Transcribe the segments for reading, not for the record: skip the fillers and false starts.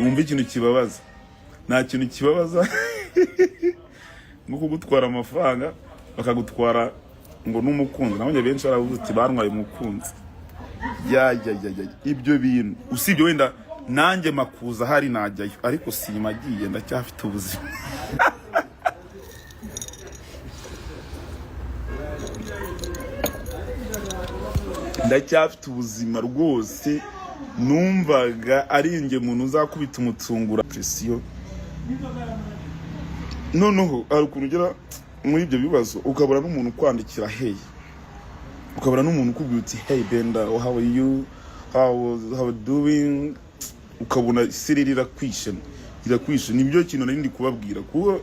numva ikintu kibabaza, nta kintu kibabaza nko kugutwara amafaranga bakagutwara ngo n'umukunzi. Nabonye benshi baravuze ati bantwaye umukunzi. Ibyo bintu usibye wenda nanjye makuza hari najyayo, ariko simagiye ndacyafite ubuzima. Ndacyafite ubuzima rwose, numvaga ari nge muntu uzakubita umutsungura presiyo. Noneho ari ukuntu ugera muri ibyo bibazo ukabura n'umuntu kwandikira hey, ukabura n'umuntu ukubwira uti hey Benda, how are you, how doing, ukabona isiriri irakwishe. Nibyo kintu nari ndi kubabwira, kuko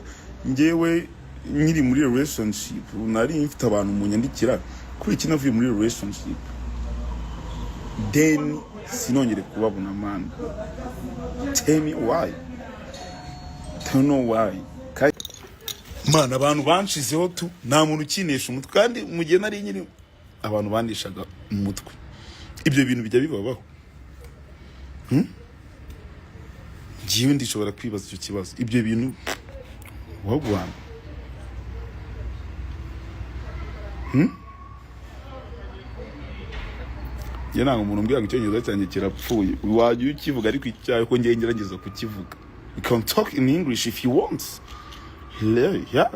ngewe nyiri muri relationship nari mfite abantu munyandikira kuri iki navuye muri relationship, then sinongere kubabona man. Tell me why. Don't know why. Man, abantu banshizeho tu, nta muntu ukinesha umutwe, kandi mu gihe nari nyiri abantu bandishaga umutwe. Ibyo bintu bijya bibabaho. Ngiye ndishobora kwibaza icyo kibazo. Ibyo bintu wagwana. Ye nanga umuntu mbwira ngo icyongereza cyanjye kirapfuye. Wajya ukivuga ariko icyayo ko ngiye ngerageza kukivuga. You can talk in English if you want. Yeah.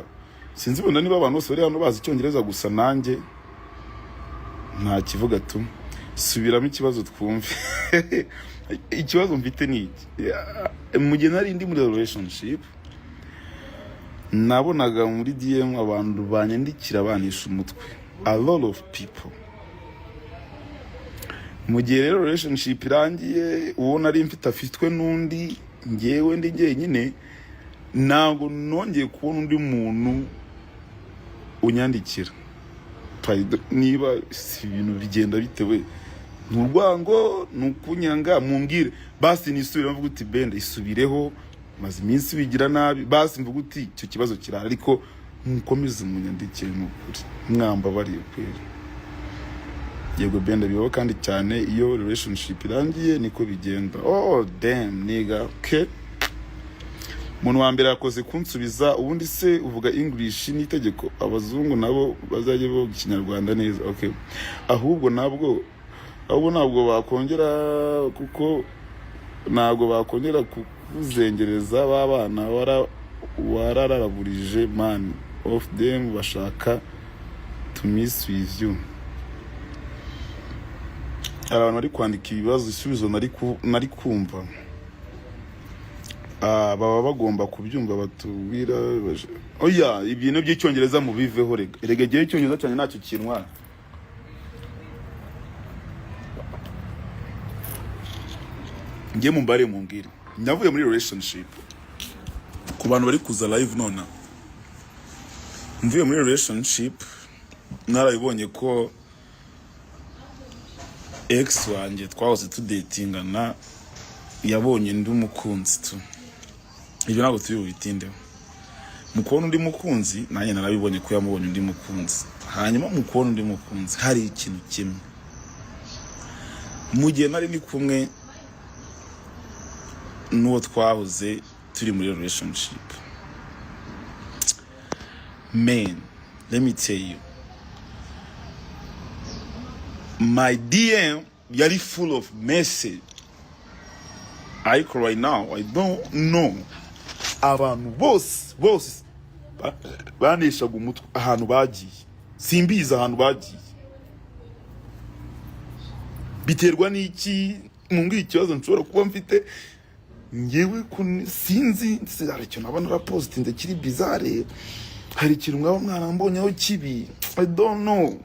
Sinzi bona niba abantu bose bari hano bazi icyongereza gusa nanjye nta kivuga tu. Subiramo ikibazo twumve. Ikibazo mfite ni iki? Mu gihe nari ndi muri relationship, nabonaga muri DM abantu banyandikira banisha umutwe. A lot of people. Mu gihe rero relationship irangiye, uwo nari mfite afitwe n'undi, ngewe ndi jyenyine, ntabwo nongeye kubona undi muntu unyandikira. Niba si ibintu bigenda bitewe n'urwango, nukunyanga, mumbwire basi nisubire, mvuga uti Benda isubireho, maze iminsi bigira nabi, basi mvuga uti icyo kibazo kirara, ariko mukomeze munyandikire n'ukuri, mwamba bari kweri. Yego Benda bibaho kandi cyane iyo relationship irangiye niko bigenda. Oh damn nigga, okay. Umuntu wa mbere yakoze kunsubiza, ubundi se uvuga English n'itegeko abazungu nabo bazajye bo Kinyarwanda neza. Okay. Ahubwo ntabwo bakongera, kuko ntabwo bakongera kuzengereza babana warararaburije man of them bashaka to miss with you. Abantu bari kwandika ibibazo, isubizo nari kumva, baba bagomba kubyumva batubwira. Oya, ibintu by'icyongereza mu biveho rega gihe icyongereza cyane ntacyo kinwa. Ngiye mumbare mumbwire, navuye muri relationship. Ku bantu bari kuza live nona, mvuye muri relationship narabibonye ko ex wanjye twahoze tudatingana yabonye ndi umukunzi tu. Ibyo ntabwo turi bubitindeho. Mu kubona undi mukunzi nanjye narabibonye ko yamubonye undi mukunzi. Hanyuma mu kubona undi mukunzi hari ikintu kimwe. Mu gihe nari ndi kumwe n'uwo twahoze turi muri relationship, man, let me tell you, my DM yari full of message. Right now I don't know. Abantu bose banishaga umutwe ahantu bagiye, simbiza ahantu bagiye. Biterwa n'iki? Mungi ikibazo nshobora kuba mfite ngewe sinzi, hari icyo nabona rapost ndekiri bizarre, hari ikintu mwaba mwarambonyeho kibi, I don't know.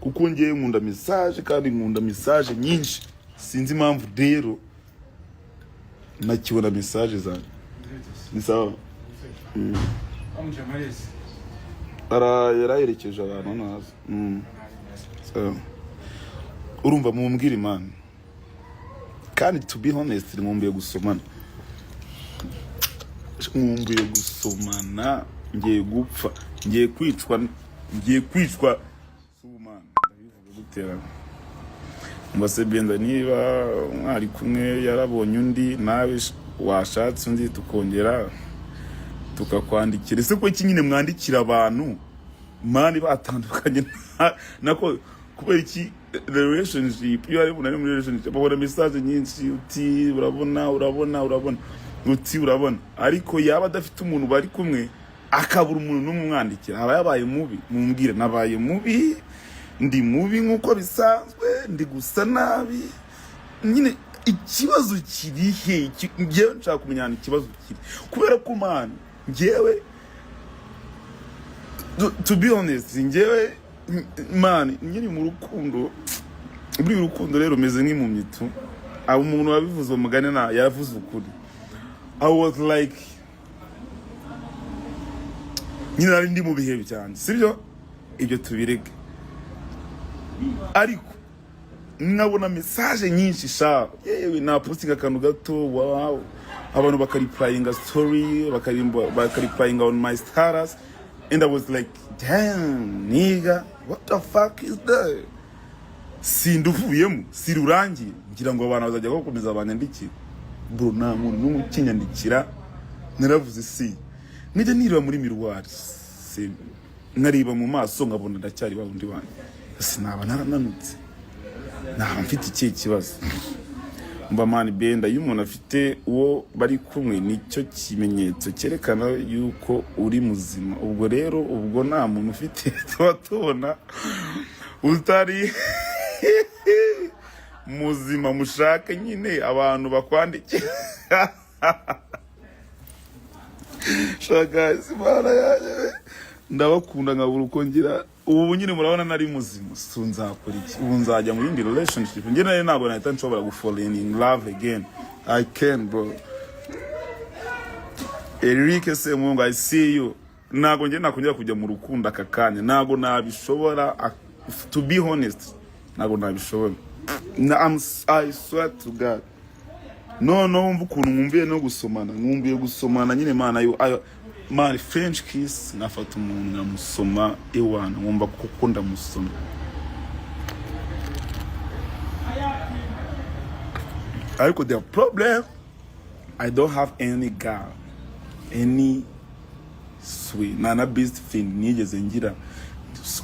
Kuko ngewe nkunda message, kandi nkunda message nyinshi, sinzi impamvu rero nakibona message zanjye. Ni sawa. Yaraherekeje abantu nazo. So urumva mumbwira Imana, kandi to be honest nkumbuye gusomana, ngiye gupfa, ngiye kwicwa subumana ndabivuga gutera. mbase Benza niba mwari kumwe yarabonye undi nawe washatse undi tukongera tukakwandikira ese ko iki nyine mwandikira abantu mani batandukanye nako kubera iki relationship iyo ari muri relationship babona message nyinshi uti urabona uti urabona ariko yaba adafite umuntu bari kumwe akabura umuntu n'umwandikira aba yabaye mubi mumbwire nabaye mubi ndi mubi nkuko bisanzwe ndi gusa nabi nyine ikibazo kirihe ngewe nshaka kumenyana ikibazo kiri kubera ko man ngewe to be honest ngewe man nyine mu rukundo buri rukundo rero meze nk'impumyi tu abo umuntu wabivuze umugane na yavuze ukuri I was like nyine nari ndi mu bihe cyane sibyo ibyo tubireke ariko nabona message nyinshi sha yewe na posting akantu gato wow abantu bakariplyinga story bakariplyinga on my status and I was like damn nigga what the fuck is that sinduvuyemo sirurangiye ngira ngo abantu bazajya gukomeza abanyandikira bro nta muntu n'umukinyandikira naravuze si nijya niriba muri miroir si nkariba mu maso nkabona ndacyari babundi bane sinaba narananutse nta mfite iki kibazo mba man Benda iyo umuntu afite uwo bari kumwe nicyo kimenyetso cyerekana yuko uri muzima ubwo rero ubwo nta muntu ufite tubona utari muzima mushaka nyine abantu bakwandikira shaka simana yaje ndabakunda nkabura uko ngira ubu nyine murabona nari muzima sunzakora iki ubu nzajya mu yindi relationship nge nayo ntabwo nahita nshobora gufall in love again I can bro Eric Semungu I see you ntabwo nge nakongera kujya mu rukundo aka kanya ntabwo nabishobora to be honest ntabwo nabishobora I swear to God no umva ukuntu mwumviye no gusomana mwumviye gusomana nyine mana yo man French kiss nafata umuntu ngamusoma ewana ngomba kuko ndamusoma ariko the problem I don't have any girl any sweet na best friend nigeze ngira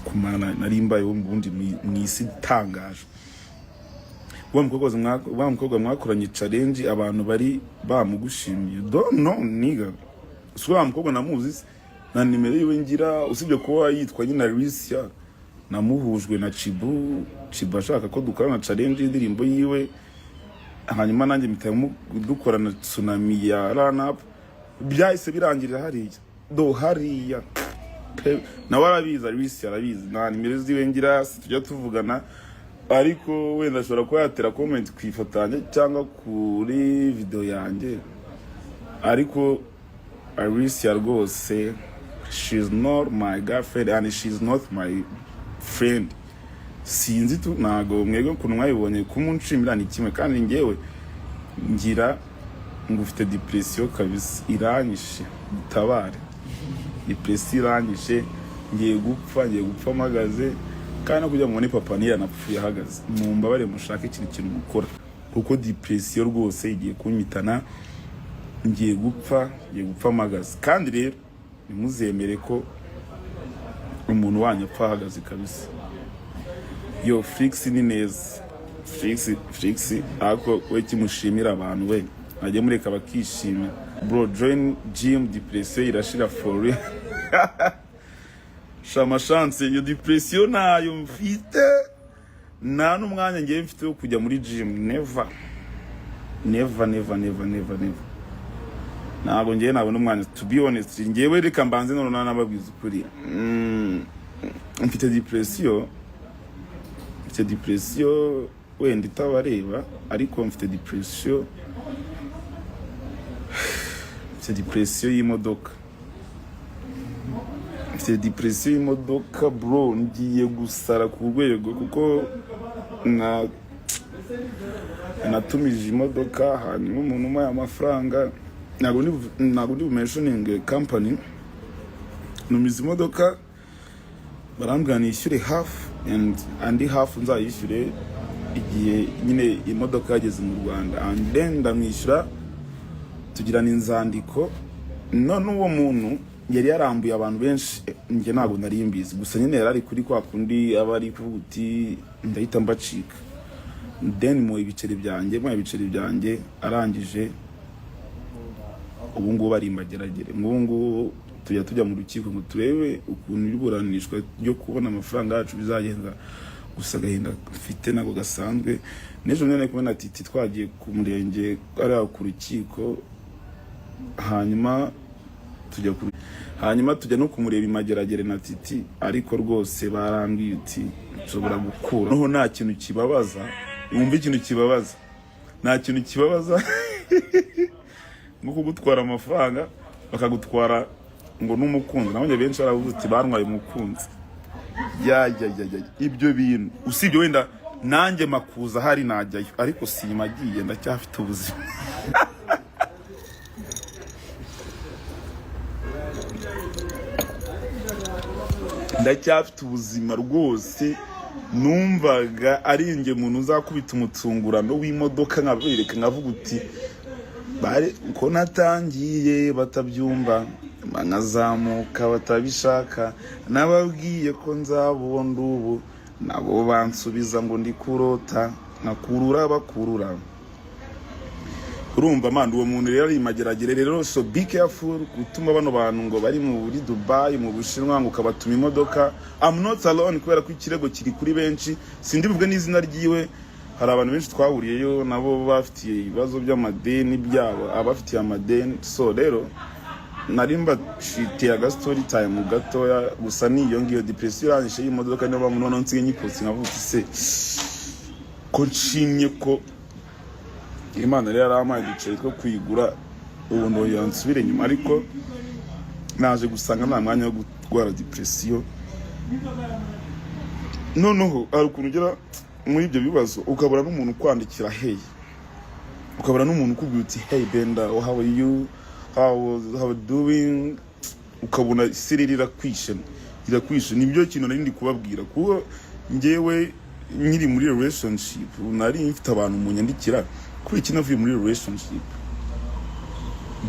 kumana narimbaye wo mbundi mwisi tangaje wa mukobwa mwakoranye challenge abantu bari bamugushimiye don't know nigga swa mukobwa namuzi na nimero yiwe ngira usibye kuba yitwa nyina Alicia namuhujwe na Chibu ashaka ko dukorana challenge y'indirimbo yiwe hanyuma nanjye mpita dukorana tsunami ya run up byahise birangirira hariya na warabiza Alicia arabizi na nimero ziwe ngira tujya tuvugana ariko wenda ashobora kuba yatera comment kwifatanya cyangwa kuri video yanjye ariko Alicia rwose she's not my girlfriend and she's not my friend sinzi tu nago mwego kuntu mwayibonye kumunshimira ni kimwe kandi ngewe ngira ngufite depression kabisa iranyishe mutabare depression iranyishe ngiye gupfa magaze kandi kujya mu papa niya napfuye ahagaze mumbabare mushaka ikintu gukora kuko depression rwose igiye kunyitana ngiye gupfa magaze kandi rero nimuzemere ko umuntu wanyu apfa ahagaze kabisa yo Flix ni neza Flix ako we kimushimira abantu we ajye mureka bakishima bro join gym depression irashira for real shama chance yo depression nayo mfite nta n'umwanya ngiye mfite wo kujya muri gym never ntabwo ngiye nabona umwanya to be honest ngewe reka mbanze none nababwiza ukuri mfite depression wenda itabareba ariko mfite depression y'imodoka bro ngiye gusara ku rwego kuko natumije imodoka hanyuma umuntu umuhaye amafaranga ntabwo ndi mentioning company numize imodoka barambwira nishyure half and half nzayishyure igihe nyine imodoka yageze mu Rwanda, and then ndamwishyura tugirana inzandiko. None uwo muntu yari yarambuye abantu benshi, njye ntabwo nari mbizi, gusa nyine yari ari kuri kwa kundi aba ari kuvuga uti ndahita mbacika. Then mu ibiceri byanjye arangije, ubu ngubu ari mageragere. Ngubu tujya mu rukiko ngo turebe ukuntu iburanishwa ryo kubona amafaranga yacu bizagenda. Gusa gahinda mfite nako gasanzwe. N'ejo nyine kubona Titi twagiye ku murenge ari ku rukiko, hanyuma tujya no kumureba imageragere na Titi, ariko rwose barambwiye uti nshobora gukura. Noho nta kintu kibabaza, wumva ikintu kibabaza, nta kintu kibabaza nko kugutwara amafaranga bakagutwara ngo n'umukunzi. Nabonye benshi baravuze uti bantwaye umukunzi. Ibyo bintu usibye wenda nanjye makuza hari najyayo, ariko simagiye, ndacyafite ubuzima. Ndacyafite ubuzima rwose. Numvaga ari nge muntu uzakubita umutsungurano w'imodoka nkabereka nkavuga uti bare ko natangiye batabyumva, nkazamuka batabishaka, nababwiye ko nzabonda ubu nabo bansubiza ngo ndi kurota, nkakurura bakurura. Urumva manda uwo muntu rero ari mageragere. Rero so be careful gutuma bano bantu ngo bari muri Dubai mu Bushinwa ngo kabatuma imodoka. I'm not alone, kubera ko ikirego kiri kuri benshi, sindi buvuge n'izina ryiwe. Hari abantu benshi twahuriyeyo nabo bafitiye ibibazo by'amadeni byabo, abafitiye amadeni. So rero narimba shitiye aga story time gatoya, gusa niyo ngiyo depression yanishe y'imodoka niyo bamuntu nonse nyiposi nkavuga se ko nshimye ko Imana rero yaramaye duceye two kwigura, ubu ndo yansubire nyuma. Ariko naje gusanga nta mwanya wo gutwara depression. Noneho ari ukuntu ugera muri ibyo bibazo ukabura n'umuntu kwandikira hey, ukabura n'umuntu ukubwira uti hey Benda, how are you, how doing, ukabona isiriri irakwishe. Nibyo kintu nari ndi kubabwira, kuko njyewe nkiri muri relationship nari mfite abantu munyandikira kuri iki navuye muri relationship,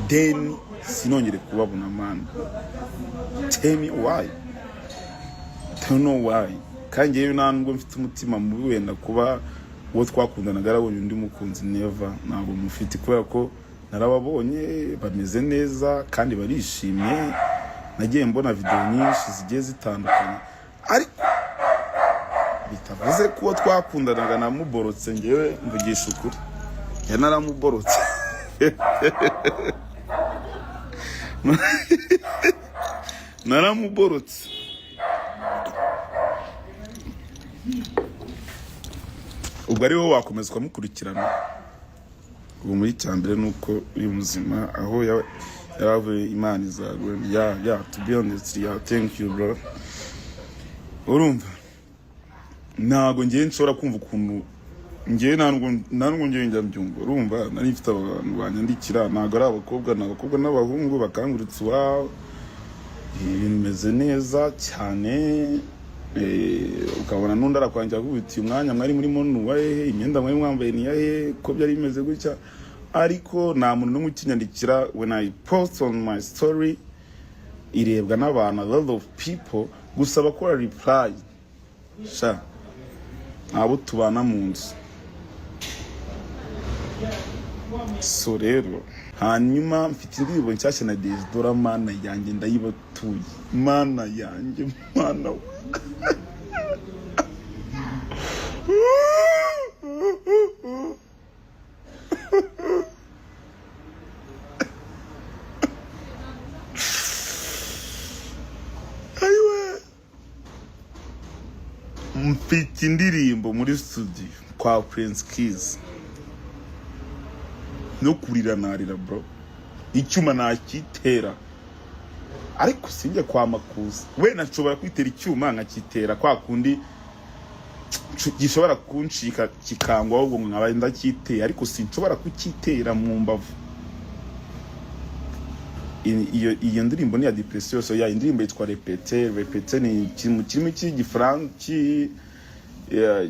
then sinongere kubabona man. Tell me why? Don't know why. Kandi yewe ntabwo mfite umutima mubi wenda kuba uwo twakundanaga arabonye undi mukunzi, never. Ntabwo mufite, kubera ko narababonye bameze neza kandi barishimye. Nagiye mbona video nyinshi zigiye zitandukanye, ariko bitavuze ko twakundanaga namuborotse. Ngewe mvugisha ukuri, naramuborotse. Naramuborotse. Ubwo ari wowe wakomeza kumukurikirana. Ubu muri cyambere nuko uri muzima, aho yavuye Imana izagwe. To be honest, thank you bro. Urumva ntago ngiye nshobora kumva ukuntu ngiye ntabwo ngiye njya mbyumva. Urumva nari mfite abantu banyandikira, ntago ari abakobwa n'abahungu bakanguritse iwabo, bimeze neza cyane. Ukabona n'undi arakwangira kubita umwanya mwari murimo nuwahe, imyenda mwari mwambaye ni yahe, ko byari bimeze gutya. Ariko nta muntu n'umwe ukinyandikira. When I post on my story irebwa n'abantu, a lot of people, gusa bakora reply sha abo tubana mu nzu. So rero hanyuma mfite indirimbo nshyashya na Desidora, mana yanjye ndayibatuye, mana yanjye, mana mfite indirimbo muri studio kwa Prince Keys, no kurira narira bro, icyuma nakitera. Ariko sinjye kwa Makuza, we nashobora kwitera icyuma nkakitera kwa kundi gishobora kunshika kikangwa, ahubwo nkaba ndakiteye, ariko sinshobora kukitera mu mbavu. Iyo ndirimbo ni ya depression. So ya indirimbo yitwa Repete ni kirimo cy'igifaransa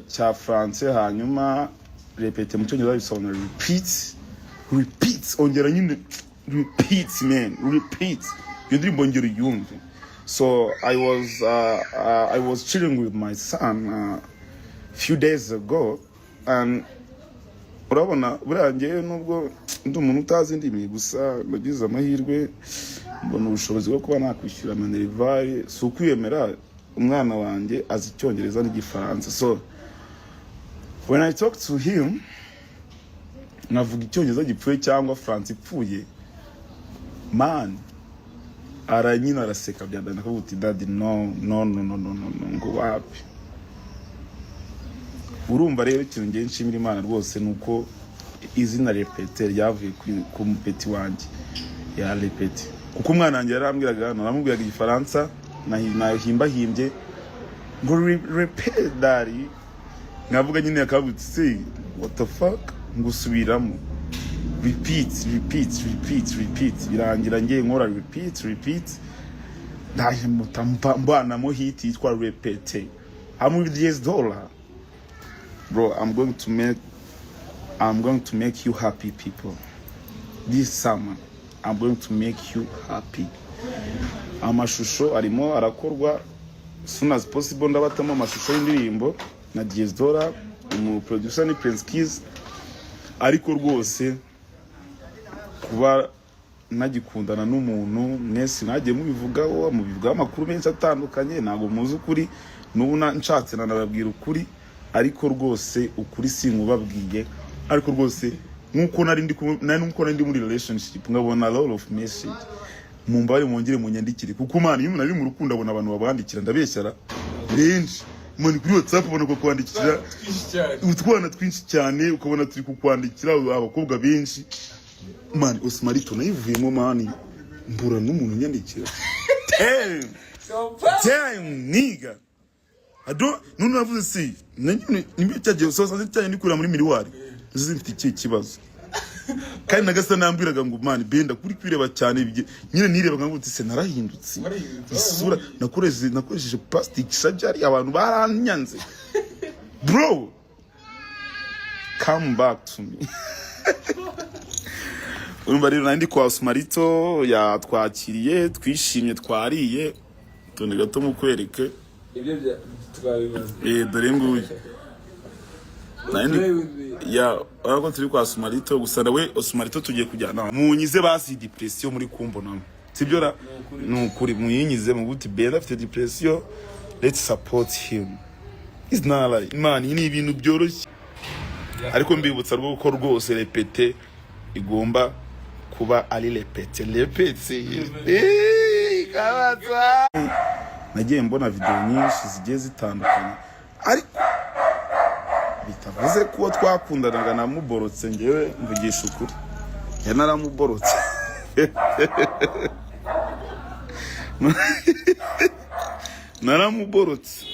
cya français hanyuma répéter mu cyongereza bisobanura repeat ongera nyine repeat man repeat iyo ndirimbo ngero yumve. So I was chilling with my son few days ago and urabona burangiye nubwo ndi umuntu utazi indimi gusa nagize amahirwe mbona ubushobozi bwo kuba nakwishyura minerval so kwiyemera umwana wanjye azi icyongereza n'igifaransa. So when I talk to him navuga icyongereza gipfuye cyangwa France ipfuye man aranyina araseka byandana ko uti daddy no ngo wapi. Urumva rero ikintu ngiye nshimira Imana rwose nuko izina Repete ryavuye ku mupeti wanjye ya Repete kuko umwana wanjye yarambwiraga naramubwiraga igifaransa nahimbahimbye ngo Repete daddy ngavuga nyine akavuga say what the fuck ngusubiramo repeat birangira ngiye nkora repeat ndaje mutambana mo hit yitwa Repete. I'm with $10. Bro, I'm going to make you happy people. This summer, I'm going to make you happy. Amashusho arimo arakorwa soon as possible ndabatamo amashusho y'indirimbo na $10 umu producer ni Prince Keys ariko rwose kuba nagikundana n'umuntu mwese nagiye mubivugaho amakuru menshi atandukanye ntago muzi ukuri n'ubu nshatse nanababwira ukuri ariko rwose ukuri sinkubabwiye ariko rwose nkuko nari ndi muri relationship ngabona a lot of message mumbare mwongere munyandikire kuko man iyo nari mu rukundo abona abantu babandikira ndabeshyara benshi mani kuri WhatsApp ubona ko kwandikira utwana twinshi cyane ukabona turi kukwandikira abakobwa benshi man Osmarito nayivuyemo mani mbura n'umuntu nyandikira damn nigga none navuze si nimbe cyagiye sosa cyane nikura muri miliwari zifite iki kibazo kandi nagasa nambwiraga ngo man benda kuri kwireba cyane nyine nirebaga ngo se narahindutse isura nakoresheje plastic surgery abantu baranyanze bro come back to me. Urumva rero nandi kwa Osmarito yatwakiriye twishimye twariye tone gato mu kwereke ibyo bya twabimaze dore nguye nandi ya ariko turi kwa Osmarito gusa nawe Osmarito tugiye kujyana munyize basi depression muri kumbonamo sibyo ra nukuri muyinyize mu guti benda afite depression let's support him. It's not like man ni ibintu byoroshye ariko mbibutsa rwo rwose Repete igomba kuba ari Repete kabaza nagiye mbona video nyinshi zigiye zitandukanye ariko bitavuze ko twakundanaga na muborotse ngewe mvugisha ukuri yanaramuborotse naramuborotse